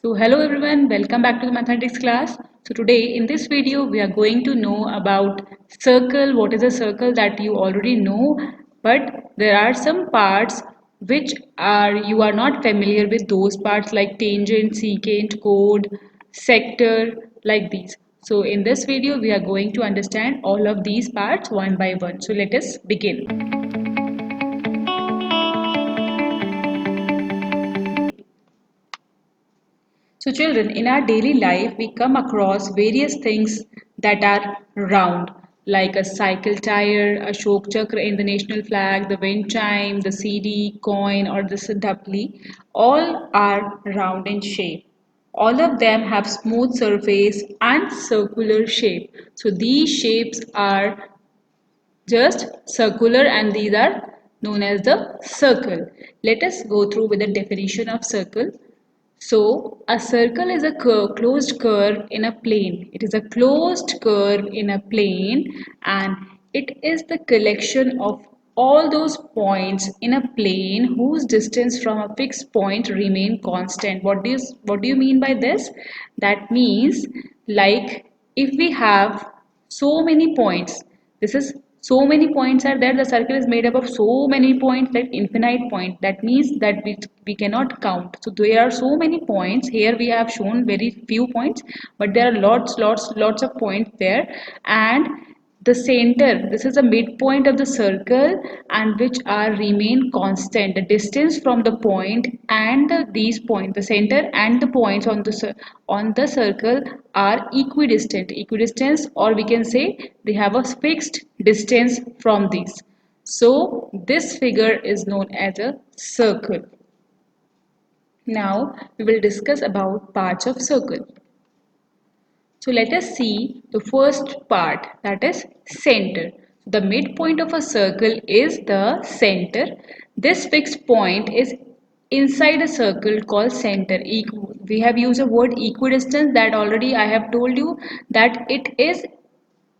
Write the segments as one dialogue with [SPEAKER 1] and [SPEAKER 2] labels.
[SPEAKER 1] So hello everyone, welcome back to the mathematics class. So today in this video we are going to know about circle. What is a circle that you already know, but there are some parts which are you are not familiar with those parts like tangent, secant, chord, sector like these. So in this video we are going to understand all of these parts one by one. So let us begin. So, children, in our daily life, we come across various things that are round, like a cycle tire, a Ashok Chakra in the national flag, the wind chime, the CD, coin, or the Siddhapli. All are round in shape. All of them have smooth surface and circular shape. So, these shapes are just circular and these are known as the circle. Let us go through with the definition of circle. So, a circle is a closed curve in a plane. It is a closed curve in a plane and it is the collection of all those points in a plane whose distance from a fixed point remain constant. What do you mean by this? That means like if we have so many points, this is so many points are there, the circle is made up of so many points, like infinite point. That means that we cannot count. So there are so many points here. We have shown very few points, but there are lots of points there. And the center, this is the midpoint of the circle, and which are remain constant. The distance from the point and these points, the center and the points on the circle are equidistant. Equidistance, or we can say they have a fixed distance from these. So this figure is known as a circle. Now we will discuss about parts of circle. So let us see the first part, that is center. The midpoint of a circle is the center. This fixed point is inside a circle called center. We have used a word equidistance, that already I have told you that it is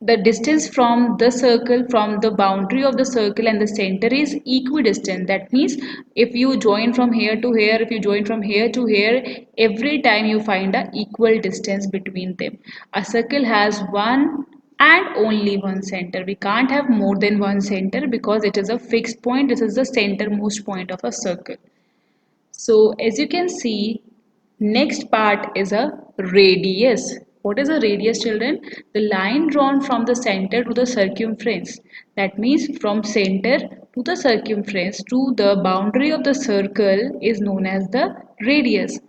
[SPEAKER 1] the distance from the circle, from the boundary of the circle and the center, is equidistant. That means if you join from here to here, if you join from here to here, every time you find a equal distance between them. A circle has one and only one center. We can't have more than one center because it is a fixed point. This is the centermost point of a circle. So as you can see, next part is a radius. What is a radius, children? The line drawn from the center to the circumference. That means from center to the circumference to the boundary of the circle is known as the radius.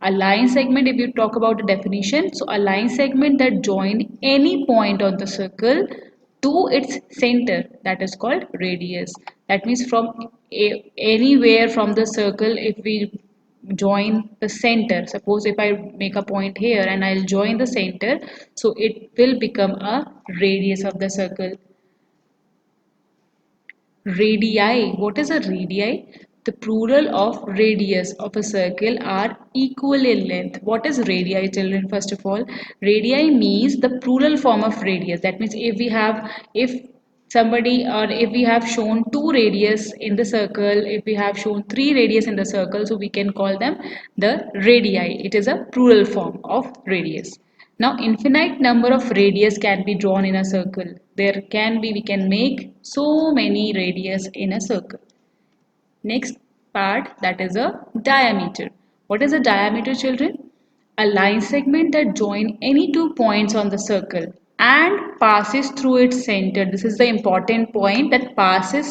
[SPEAKER 1] A line segment, if you talk about the definition, so a line segment that join any point on the circle to its center, that is called radius. That means from anywhere from the circle, if we join the center, suppose if I make a point here and I'll join the center, so it will become a radius of the circle. Radii. What is a radii? The plural of radius of a circle are equal in length. What is radii, children? First of all, radii means the plural form of radius. That means if somebody, or if we have shown two radius in the circle, if we have shown three radius in the circle, so we can call them the radii. It is a plural form of radius. Now, infinite number of radius can be drawn in a circle. We can make so many radius in a circle. Next part, that is a diameter. What is a diameter, children? A line segment that join any two points on the circle and passes through its center. This is the important point, that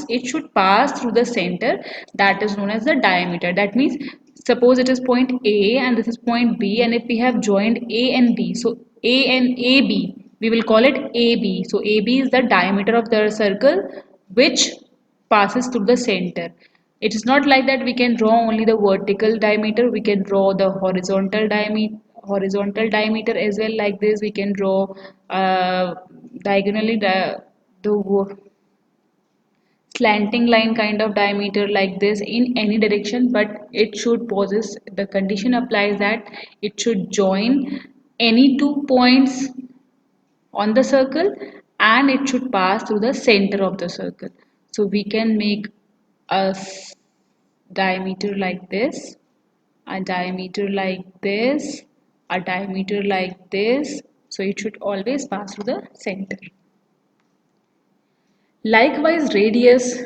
[SPEAKER 1] it should pass through the center, that is known as the diameter. That means suppose it is point A and this is point B, and if we have joined A and B, so A and AB, we will call it AB. So AB is the diameter of the circle which passes through the center. It is not like that we can draw only the vertical diameter, we can draw the horizontal diameter as well. Like this we can draw diagonally the slanting line kind of diameter, like this, in any direction, but it should possess, the condition applies that it should join any two points on the circle and it should pass through the center of the circle. So we can make a diameter like this, a diameter like this, a diameter like this. So it should always pass through the center. Likewise, radius,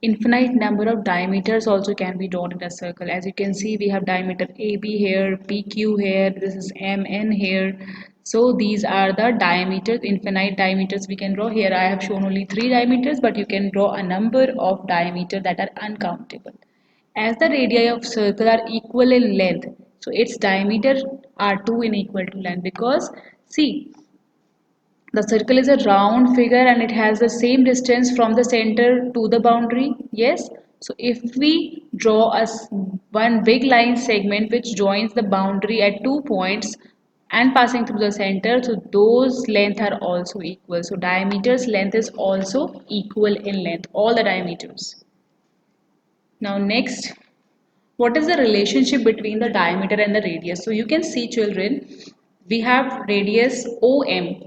[SPEAKER 1] infinite number of diameters also can be drawn in a circle. As you can see, we have diameter AB here, PQ here, this is MN here. So these are the diameters, infinite diameters we can draw. Here I have shown only 3 diameters, but you can draw a number of diameters that are uncountable. As the radii of circle are equal in length, so its diameter are too unequal to length, because see, the circle is a round figure and it has the same distance from the center to the boundary. Yes. So if we draw one big line segment which joins the boundary at 2 points and passing through the center, so those length are also equal. So diameters length is also equal in length, all the diameters. Now next, what is the relationship between the diameter and the radius? So you can see, children, we have radius OM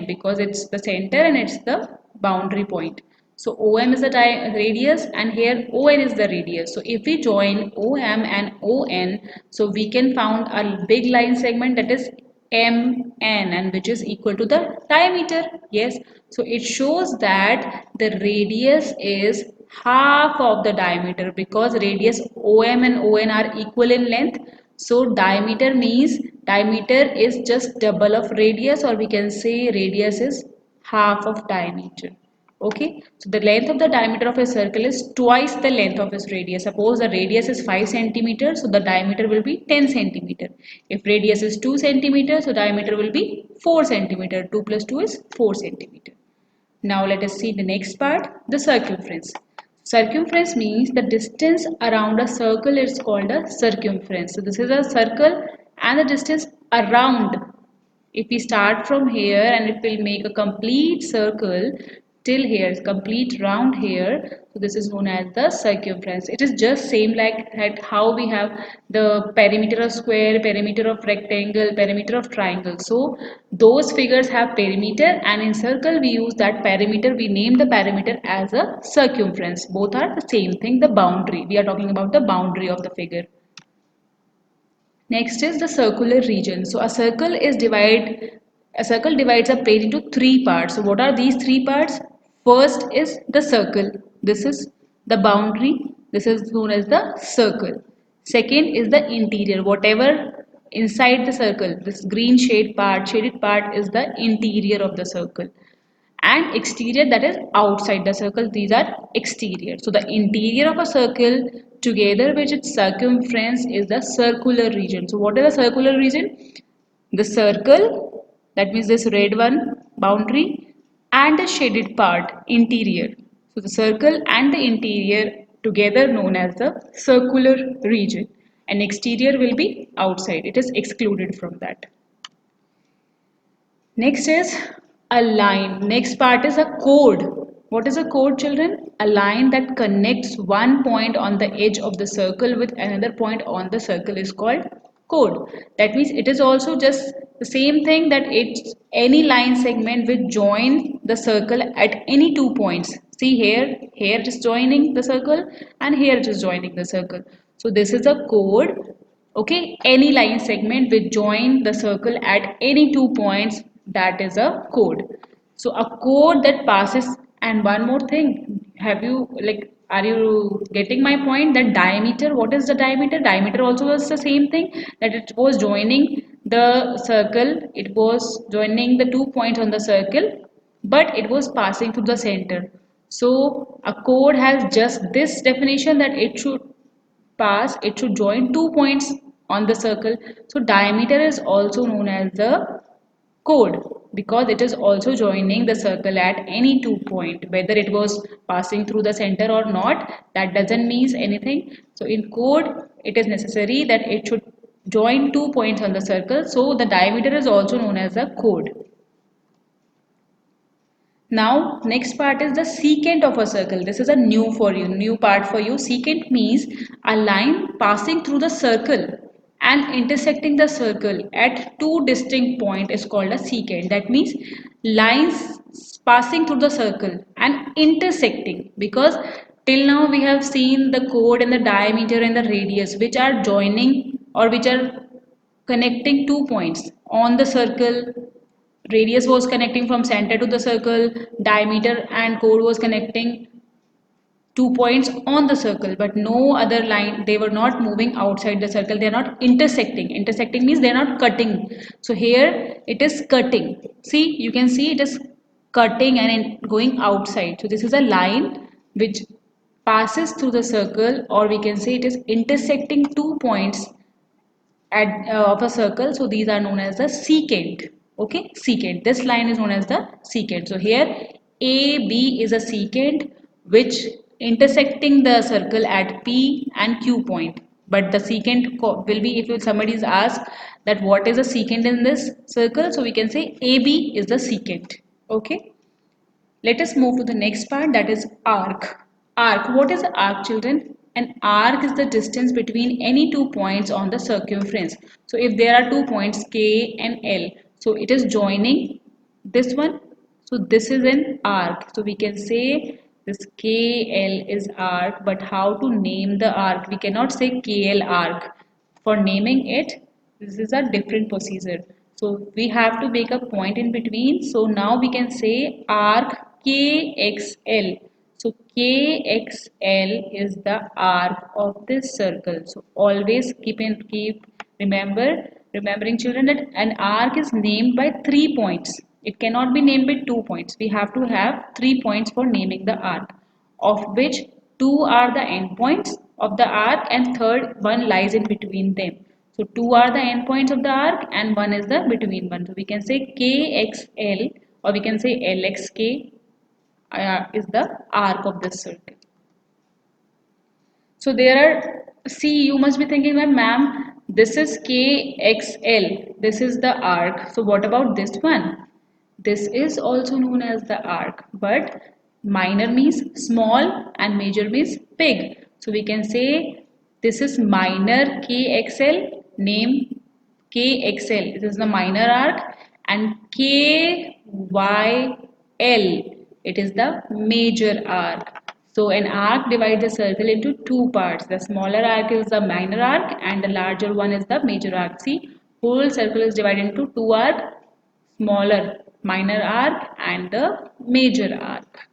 [SPEAKER 1] because it's the center and it's the boundary point. So OM is the radius and here ON is the radius. So if we join OM and ON, so we can found a big line segment, that is MN, and which is equal to the diameter. Yes, so it shows that the radius is half of the diameter, because radius OM and ON are equal in length. So diameter means diameter is just double of radius, or we can say radius is half of diameter. Okay, so the length of the diameter of a circle is twice the length of its radius. Suppose the radius is 5 centimeters, so the diameter will be 10 centimeter. If radius is 2 centimeters, so diameter will be 4 centimeter. 2 plus 2 is 4 centimeter. Now let us see the next part, the circumference. Circumference means the distance around a circle is called a circumference. So this is a circle and the distance around. If we start from here and it will make a complete circle till here, complete round here, so this is known as the circumference. It is just same like that how we have the perimeter of square, perimeter of rectangle, perimeter of triangle. So those figures have perimeter, and in circle we use that perimeter, we name the perimeter as a circumference. Both are the same thing, the boundary. We are talking about the boundary of the figure. Next is the circular region. So a circle divides a plane into 3 parts. So what are these 3 parts? First is the circle. This is the boundary. This is known as the circle. Second is the interior. Whatever inside the circle, this green shaded part is the interior of the circle, and exterior, that is outside the circle, these are exterior. So the interior of a circle together with its circumference is the circular region. So what is the circular region? The circle, that means this red one, boundary, and the shaded part, interior. So the circle and the interior together known as the circular region, and exterior will be outside, it is excluded from that. Next is a line. Next part is a chord. What is a chord, children? A line that connects one point on the edge of the circle with another point on the circle is called chord. That means it is also just the same thing, that it's any line segment which join the circle at any 2 points. See here, here it is joining the circle and here it is joining the circle. So this is a chord. Okay, any line segment which join the circle at any 2 points, that is a chord. So a chord that passes, and one more thing, have you like, are you getting my point, that diameter, what is the diameter? Diameter also was the same thing, that it was joining the circle, it was joining the 2 points on the circle, but it was passing through the center. So a chord has just this definition, that it should join 2 points on the circle. So diameter is also known as the chord, because it is also joining the circle at any 2 point, whether it was passing through the center or not, that doesn't mean anything. So in chord it is necessary that it should join 2 points on the circle, so the diameter is also known as a chord. Now, next part is the secant of a circle. This is a new part for you. Secant means a line passing through the circle and intersecting the circle at two distinct points is called a secant. That means lines passing through the circle and intersecting, because Till now we have seen the chord and the diameter and the radius which are joining or which are connecting two points on the circle. Radius was connecting from center to the circle, diameter and chord was connecting 2 points on the circle, but no other line. They were not moving outside the circle. They are not intersecting. Intersecting means they are not cutting. So here it is cutting. See, you can see it is cutting and going outside. So this is a line which passes through the circle, or we can say it is intersecting 2 points of a circle. So these are known as the secant. Okay, secant. This line is known as the secant. So here AB is a secant which intersecting the circle at P and Q point. But the secant will be, if somebody is asked that what is a secant in this circle, so we can say AB is the secant. Okay, let us move to the next part, that is arc. Arc. What is an arc, children? An arc is the distance between any 2 points on the circumference. So if there are 2 points K and L, so it is joining this one. So this is an arc. So we can say this KL is arc, but how to name the arc? We cannot say KL arc. For naming it, this is a different procedure. So we have to make a point in between. So now we can say arc KXL. So KXL is the arc of this circle. So always keep remembering children that an arc is named by 3 points. It cannot be named by 2 points. We have to have 3 points for naming the arc, of which two are the endpoints of the arc and third one lies in between them. So two are the endpoints of the arc and one is the between one. So we can say KXL or we can say LXK is the arc of this circle. So there are, see, you must be thinking that, ma'am, this is KXL, this is the arc. So what about this one? This is also known as the arc, but minor means small and major means big. So we can say this is minor KXL, name KXL. This is the minor arc, and KYL, it is the major arc. So an arc divides a circle into two parts. The smaller arc is the minor arc and the larger one is the major arc. See, whole circle is divided into two arcs, smaller minor arc and the major arc.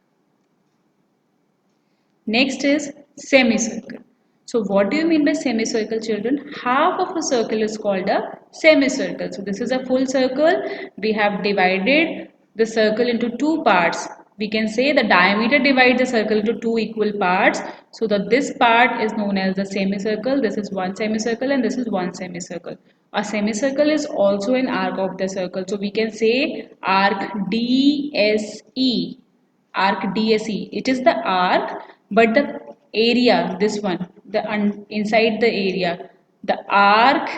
[SPEAKER 1] Next is semicircle. So what do you mean by semicircle, children? Half of a circle is called a semicircle. So this is a full circle. We have divided the circle into two parts. We can say the diameter divides the circle into two equal parts. So that this part is known as the semicircle. This is one semicircle and this is one semicircle. A semicircle is also an arc of the circle. So we can say arc DSE. Arc DSE. It is the arc, but the area, this one, inside the area, the arc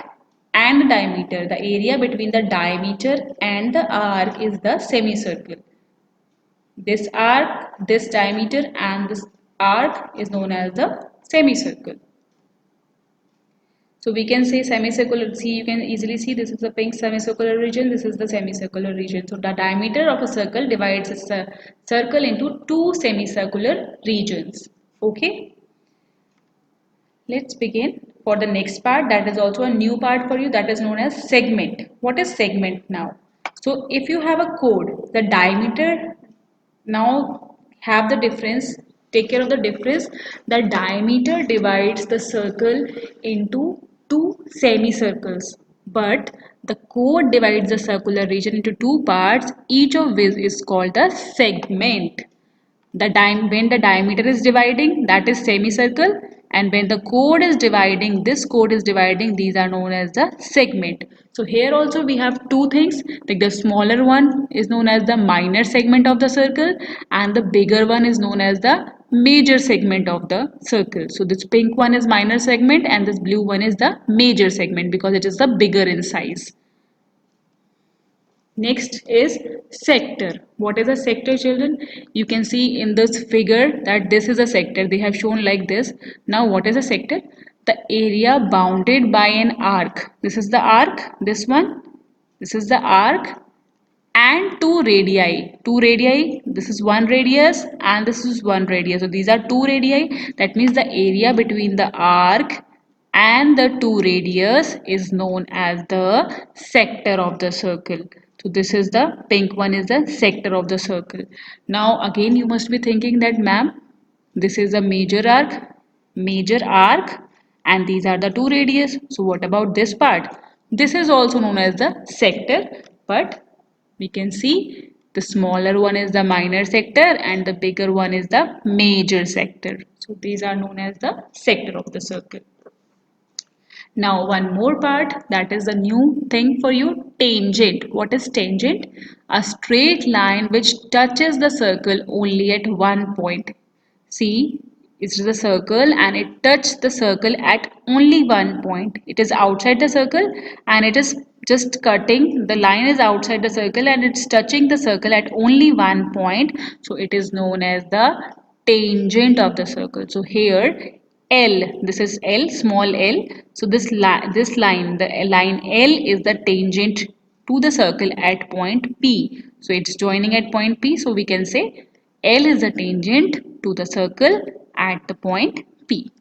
[SPEAKER 1] and diameter, the area between the diameter and the arc is the semicircle. This arc, this diameter, and this arc is known as the semicircle. So we can say semicircular, see, you can easily see this is the pink semicircular region, this is the semicircular region. So the diameter of a circle divides a circle into two semicircular regions. Okay, let's begin for the next part. That is also a new part for you, that is known as segment. What is segment now? So if you have a chord, the diameter, now have the difference, take care of the difference. The diameter divides the circle into two semicircles, but the chord divides the circular region into two parts, each of which is called the segment. When the diameter is dividing, that is semicircle, and when the chord is dividing, this chord is dividing, these are known as the segment. So here also we have two things, like the smaller one is known as the minor segment of the circle and the bigger one is known as the major segment of the circle. So this pink one is minor segment and this blue one is the major segment because it is the bigger in size. Next is sector. What is a sector, children? You can see in this figure that this is a sector. They have shown like this. Now what is a sector? The area bounded by an arc. This is the arc, this one. This is the arc and two radii. Two radii, this is one radius and this is one radius. So these are two radii. That means the area between the arc and the two radius is known as the sector of the circle. So this is the pink one is the sector of the circle. Now again you must be thinking that ma'am, this is a major arc, and these are the two radius. So what about this part? This is also known as the sector, but we can see the smaller one is the minor sector and the bigger one is the major sector. So these are known as the sector of the circle. Now one more part, that is the new thing for you, tangent. What is tangent? A straight line which touches the circle only at one point. See, it is a circle and it touches the circle at only one point. It is outside the circle and it is just cutting. The line is outside the circle and it's touching the circle at only one point. So it is known as the tangent of the circle. So here L, this is L, small l. So this line, the line L is the tangent to the circle at point P. So it's joining at point P. So we can say L is the tangent to the circle at the point P.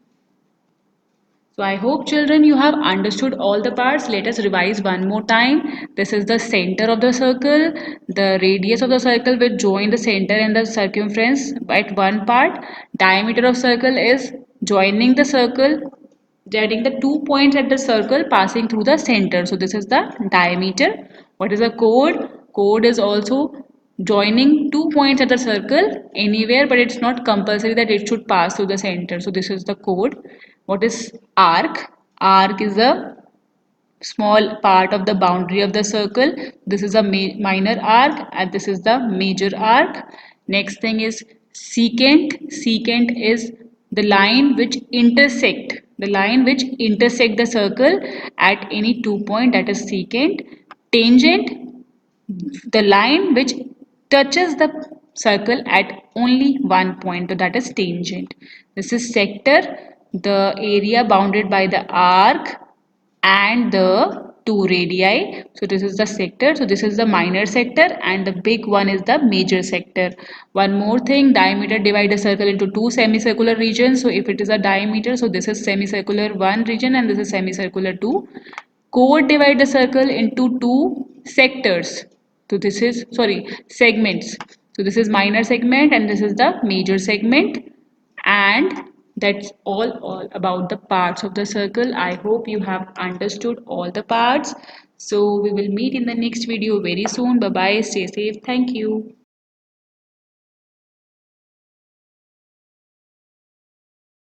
[SPEAKER 1] So I hope children you have understood all the parts. Let us revise one more time. This is the center of the circle. The radius of the circle will join the center and the circumference at one part. Diameter of circle is joining the circle, getting the 2 points at the circle passing through the center. So this is the diameter. What is a chord? Chord is also joining 2 points at the circle anywhere, but it's not compulsory that it should pass through the center. So this is the chord. What is arc? Arc is a small part of the boundary of the circle. This is a minor arc and this is the major arc. Next thing is secant. Secant is the line which intersect the circle at any 2 point, that is secant. Tangent, the line which touches the circle at only one point, so that is tangent. This is sector, the area bounded by the arc and the two radii. So this is the sector. So this is the minor sector and the big one is the major sector. One more thing, diameter divide a circle into two semicircular regions. So if it is a diameter, so this is semicircular one region and this is semicircular two. Chord divide the circle into two sectors. So this is, sorry, segments. So this is minor segment and this is the major segment. And that's all about the parts of the circle. I hope you have understood all the parts. So we will meet in the next video very soon. Bye bye. Stay safe. Thank you.